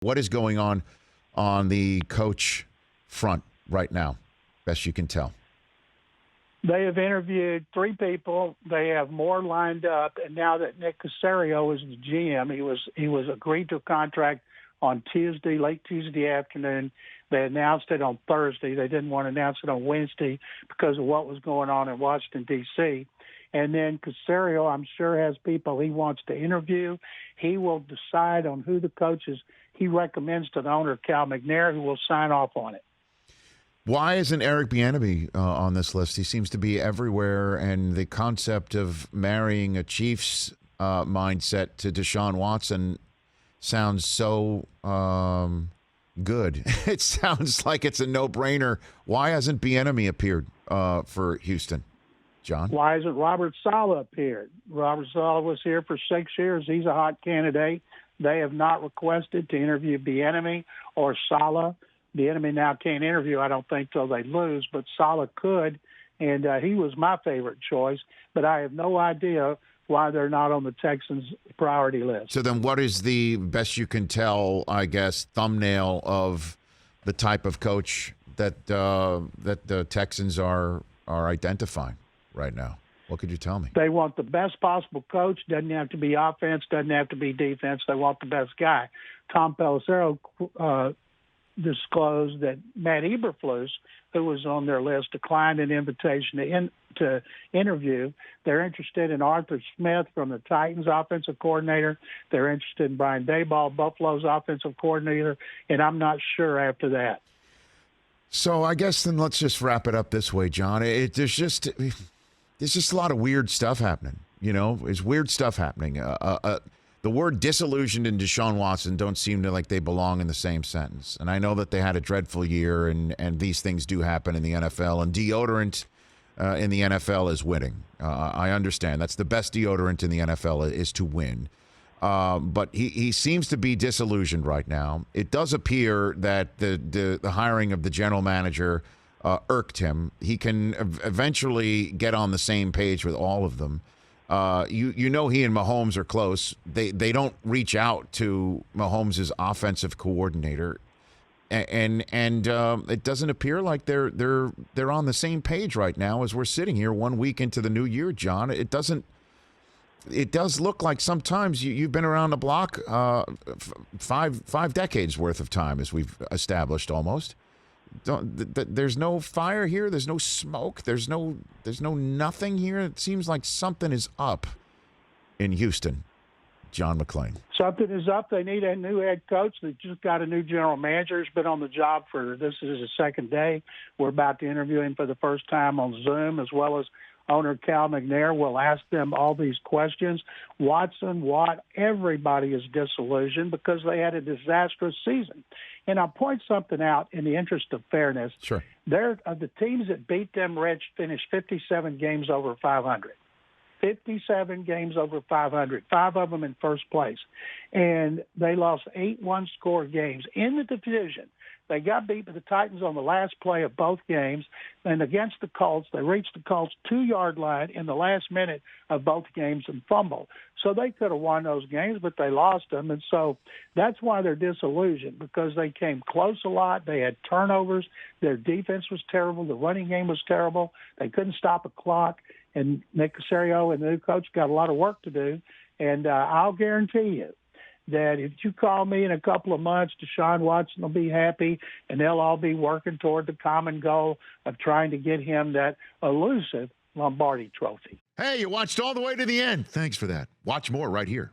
What is going on the coach front right now, best you can tell? They have interviewed 3 people. They have more lined up, and now that Nick Caserio is the GM, he was agreed to a contract on Tuesday, late Tuesday afternoon. They announced it on Thursday. They didn't want to announce it on Wednesday because of what was going on in Washington, D.C. And then Caserio, I'm sure, has people he wants to interview. He will decide on who the coaches he recommends to the owner, Cal McNair, who will sign off on it. Why isn't Eric Bieniemy on this list? He seems to be everywhere, and the concept of marrying a Chiefs mindset to Deshaun Watson sounds so good. It sounds like it's a no-brainer. Why hasn't Bieniemy appeared for Houston, John? Why hasn't Robert Saleh appeared? Robert Saleh was here for 6 years. He's a hot candidate. They have not requested to interview Bieniemy or Saleh. Bieniemy now can't interview, I don't think, till they lose, but Saleh could, and he was my favorite choice. But I have no idea why they're not on the Texans' priority list. So then what is the best you can tell, I guess, thumbnail of the type of coach that the Texans are identifying right now? What could you tell me? They want the best possible coach. Doesn't have to be offense, doesn't have to be defense. They want the best guy. Tom Pelissero disclosed that Matt Eberflus, who was on their list, declined an invitation to interview. They're interested in Arthur Smith from the Titans offensive coordinator. They're interested in Brian Daboll, Buffalo's offensive coordinator, and I'm not sure after that. So I guess then let's just wrap it up this way, John. There's just a lot of weird stuff happening. You know, there's weird stuff happening. The word disillusioned and Deshaun Watson don't seem to like they belong in the same sentence. And I know that they had a dreadful year, and these things do happen in the NFL. And deodorant in the NFL is winning. I understand. That's the best deodorant in the NFL is to win. But he seems to be disillusioned right now. It does appear that the hiring of the general manager irked him. He can eventually get on the same page with all of them. You know he and Mahomes are close. They don't reach out to Mahomes' offensive coordinator, and it doesn't appear like they're on the same page right now as we're sitting here 1 week into the new year, John. It does look like sometimes you've been around the block five decades worth of time, as we've established almost. There's no fire here. There's no smoke. There's no nothing here. It seems like something is up in Houston. John McClain. Something is up. They need a new head coach. They just got a new general manager. He's been on the job this is his second day. We're about to interview him for the first time on Zoom, as well as owner Cal McNair. Will ask them all these questions. Watson, Watt, everybody is disillusioned because they had a disastrous season. And I'll point something out in the interest of fairness. Sure. The teams that beat them, Rich, finished 57 games over 500. 57 games over 500, 5 of them in first place. And they lost 8 one-score games in the division. They got beat by the Titans on the last play of both games. And against the Colts, they reached the Colts 2-yard line in the last minute of both games and fumbled. So they could have won those games, but they lost them. And so that's why they're disillusioned, because they came close a lot. They had turnovers. Their defense was terrible. The running game was terrible. They couldn't stop a clock. And Nick Caserio and the new coach got a lot of work to do. And I'll guarantee you that if you call me in a couple of months, Deshaun Watson will be happy, and they'll all be working toward the common goal of trying to get him that elusive Lombardi trophy. Hey, you watched all the way to the end. Thanks for that. Watch more right here.